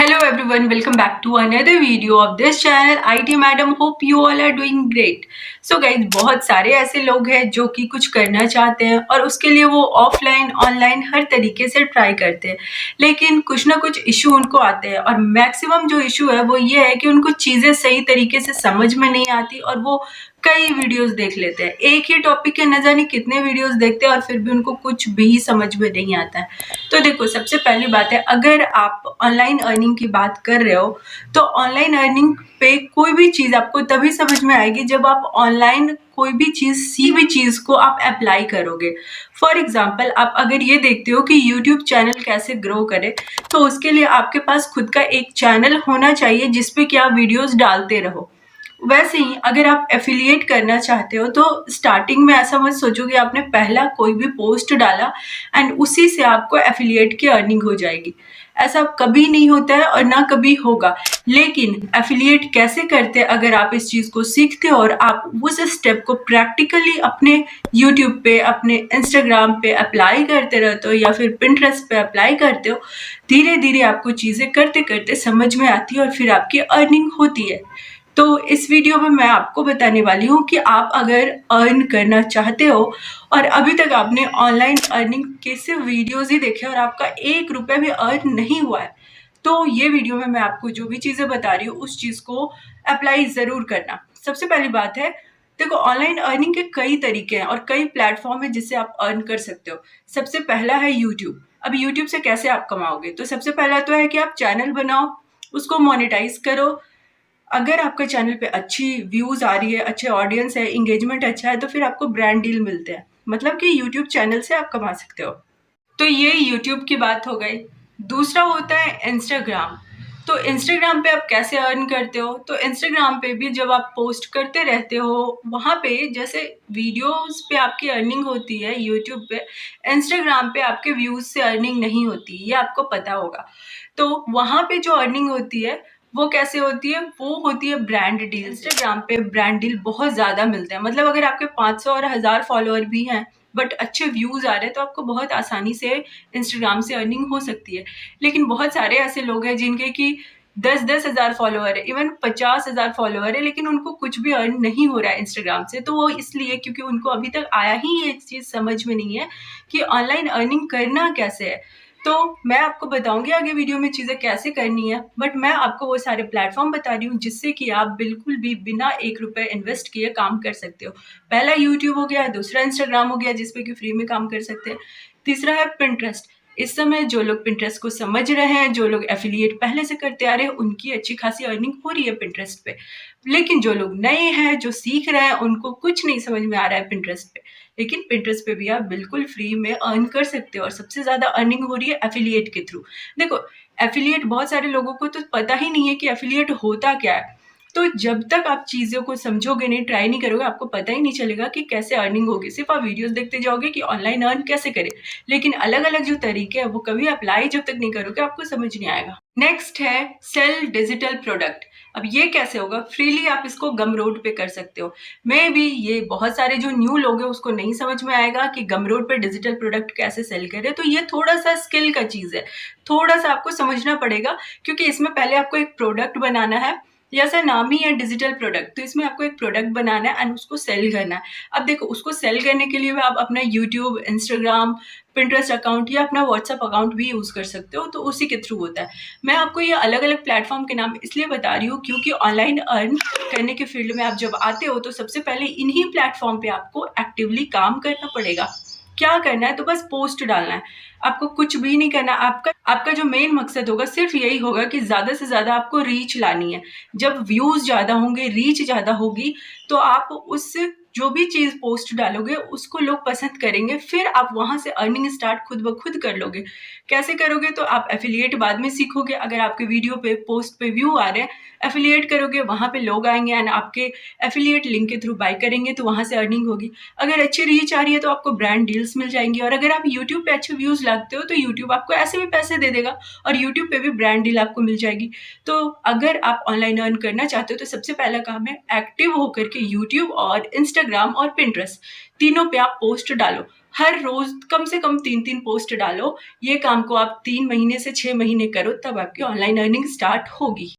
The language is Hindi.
Hello everyone, welcome back to another video of this channel. IT Madam, hope you all are doing great. So guys, बहुत सारे ऐसे लोग हैं जो कि कुछ करना चाहते हैं और उसके लिए वो ऑफलाइन ऑनलाइन हर तरीके से ट्राई करते हैं, लेकिन कुछ ना कुछ इशू उनको आते हैं और मैक्सिमम जो इशू है वो ये है कि उनको चीज़ें सही तरीके से समझ में नहीं आती और वो कई वीडियोस देख लेते हैं। एक ही टॉपिक के न जाने कितने वीडियोस देखते हैं और फिर भी उनको कुछ भी समझ में नहीं आता है। तो देखो, सबसे पहली बात है, अगर आप ऑनलाइन अर्निंग की बात कर रहे हो तो ऑनलाइन अर्निंग पे कोई भी चीज़ आपको तभी समझ में आएगी जब आप ऑनलाइन कोई भी चीज़ को आप अप्लाई करोगे। फॉर एग्जाम्पल, आप अगर ये देखते हो कि यूट्यूब चैनल कैसे ग्रो करे, तो उसके लिए आपके पास खुद का एक चैनल होना चाहिए जिसपे कि आप वीडियोस डालते रहो। वैसे ही अगर आप एफिलिएट करना चाहते हो तो स्टार्टिंग में ऐसा मत सोचो कि आपने पहला कोई भी पोस्ट डाला एंड उसी से आपको एफिलिएट की अर्निंग हो जाएगी। ऐसा कभी नहीं होता है और ना कभी होगा। लेकिन एफिलिएट कैसे करते हैं, अगर आप इस चीज़ को सीखते हो और आप उस स्टेप को प्रैक्टिकली अपने यूट्यूब पे, अपने इंस्टाग्राम पे अप्लाई करते रहते हो या फिर पिंटरेस्ट पे अप्लाई करते हो, धीरे धीरे आपको चीज़ें करते करते समझ में आती है और फिर आपकी अर्निंग होती है। तो इस वीडियो में मैं आपको बताने वाली हूँ कि आप अगर अर्न करना चाहते हो और अभी तक आपने ऑनलाइन अर्निंग के सिर्फ वीडियोस ही देखे और आपका 1 रुपया भी अर्न नहीं हुआ है, तो ये वीडियो में मैं आपको जो भी चीज़ें बता रही हूँ उस चीज़ को अप्लाई ज़रूर करना। सबसे पहली बात है, देखो, ऑनलाइन अर्निंग के कई तरीके हैं और कई प्लेटफॉर्म है जिससे आप अर्न कर सकते हो। सबसे पहला है यूट्यूब। अब यूट्यूब से कैसे आप कमाओगे, तो सबसे पहला तो है कि आप चैनल बनाओ, उसको मोनेटाइज करो। अगर आपके चैनल पे अच्छी व्यूज़ आ रही है, अच्छे ऑडियंस है, इंगेजमेंट अच्छा है, तो फिर आपको ब्रांड डील मिलते हैं, मतलब कि यूट्यूब चैनल से आप कमा सकते हो। तो ये यूट्यूब की बात हो गई। दूसरा होता है इंस्टाग्राम। तो इंस्टाग्राम पे आप कैसे अर्न करते हो, तो इंस्टाग्राम पे भी जब आप पोस्ट करते रहते हो, वहाँ पे जैसे वीडियोस पे आपकी अर्निंग होती है यूट्यूब पे, इंस्टाग्राम पे आपके व्यूज़ से अर्निंग नहीं होती, ये आपको पता होगा। तो वहाँ पे जो अर्निंग होती है वो कैसे होती है, वो होती है ब्रांड डील। इंस्टाग्राम पे ब्रांड डील बहुत ज़्यादा मिलते हैं, मतलब अगर आपके 500 और 1000 फॉलोअर भी हैं बट अच्छे व्यूज़ आ रहे हैं तो आपको बहुत आसानी से इंस्टाग्राम से अर्निंग हो सकती है। लेकिन बहुत सारे ऐसे लोग हैं जिनके कि 10-10 हज़ार फॉलोअर है, इवन 50,000 फॉलोअर है, लेकिन उनको कुछ भी अर्न नहीं हो रहा है इंस्टाग्राम से। तो वो इसलिए क्योंकि उनको अभी तक आया ही ये चीज़ समझ में नहीं है कि ऑनलाइन अर्निंग करना कैसे है। तो मैं आपको बताऊंगी आगे वीडियो में चीज़ें कैसे करनी है, बट मैं आपको वो सारे प्लेटफॉर्म बता रही हूँ जिससे कि आप बिल्कुल भी बिना 1 रुपये इन्वेस्ट किए काम कर सकते हो। पहला यूट्यूब हो गया, दूसरा इंस्टाग्राम हो गया जिसपे कि फ्री में काम कर सकते हैं, तीसरा है पिंटरेस्ट। इस समय जो लोग पिंटरेस्ट को समझ रहे हैं, जो लोग एफिलिएट पहले से करते आ रहे हैं, उनकी अच्छी खासी अर्निंग हो रही है पिंटरेस्ट पे। लेकिन जो लोग नए हैं, जो सीख रहे हैं, उनको कुछ नहीं समझ में आ रहा है पिंटरेस्ट पे, लेकिन पिंटरेस्ट पे भी आप बिल्कुल फ्री में अर्न कर सकते हो और सबसे ज़्यादा अर्निंग हो रही है एफिलिएट के थ्रू। देखो, एफिलिएट बहुत सारे लोगों को तो पता ही नहीं है कि एफिलिएट होता क्या है। तो जब तक आप चीज़ों को समझोगे नहीं, ट्राई नहीं करोगे, आपको पता ही नहीं चलेगा कि कैसे अर्निंग होगी। सिर्फ आप वीडियोस देखते जाओगे कि ऑनलाइन अर्न कैसे करें, लेकिन अलग अलग जो तरीके हैं वो कभी अप्लाई जब तक नहीं करोगे आपको समझ नहीं आएगा। नेक्स्ट है सेल डिजिटल प्रोडक्ट। अब ये कैसे होगा, फ्रीली आप इसको गमरोड पे कर सकते हो। मे बी ये बहुत सारे जो न्यू लोग हैं उसको नहीं समझ में आएगा कि गमरोड पे डिजिटल प्रोडक्ट कैसे सेल करें, तो ये थोड़ा सा स्किल का चीज़ है, थोड़ा सा आपको समझना पड़ेगा, क्योंकि इसमें पहले आपको एक प्रोडक्ट बनाना है। जैसा नाम ही है डिजिटल प्रोडक्ट, तो इसमें आपको एक प्रोडक्ट बनाना है एंड उसको सेल करना है। अब देखो, उसको सेल करने के लिए आप अपना यूट्यूब, इंस्टाग्राम, पिंटरेस्ट अकाउंट या अपना व्हाट्सअप अकाउंट भी यूज़ कर सकते हो, तो उसी के थ्रू होता है। मैं आपको ये अलग अलग प्लेटफॉर्म के नाम इसलिए बता रही हूँ क्योंकि ऑनलाइन अर्न करने के फील्ड में आप जब आते हो तो सबसे पहले इन्हीं प्लेटफॉर्म पे आपको एक्टिवली काम करना पड़ेगा। क्या करना है, तो बस पोस्ट डालना है, आपको कुछ भी नहीं करना। आपका जो मेन मकसद होगा सिर्फ यही होगा कि ज़्यादा से ज़्यादा आपको रीच लानी है। जब व्यूज़ ज़्यादा होंगे, रीच ज़्यादा होगी, तो आप उस जो भी चीज़ पोस्ट डालोगे उसको लोग पसंद करेंगे, फिर आप वहाँ से अर्निंग स्टार्ट खुद ब खुद कर लोगे। कैसे करोगे, तो आप एफिलिएट बाद में सीखोगे। अगर आपके वीडियो पे, पोस्ट पे व्यू आ रहे हैं, एफिलिएट करोगे, वहाँ पे लोग आएंगे एंड आपके एफिलिएट लिंक के थ्रू बाय करेंगे, तो वहाँ से अर्निंग होगी। अगर अच्छी रीच आ रही है तो आपको ब्रांड डील्स मिल जाएंगी, और अगर आप यूट्यूब पे अच्छे व्यूज़ लाते हो तो यूट्यूब आपको ऐसे भी पैसे दे देगा और यूट्यूब पे भी ब्रांड डील आपको मिल जाएगी। तो अगर आप ऑनलाइन अर्न करना चाहते हो तो सबसे पहला काम है एक्टिव होकर के यूट्यूब और इंस्टाग्राम और पिंटरेस्ट तीनों पे आप पोस्ट डालो। हर रोज कम से कम 3-3 पोस्ट डालो। ये काम को आप 3 महीने से 6 महीने करो, तब आपकी ऑनलाइन अर्निंग स्टार्ट होगी।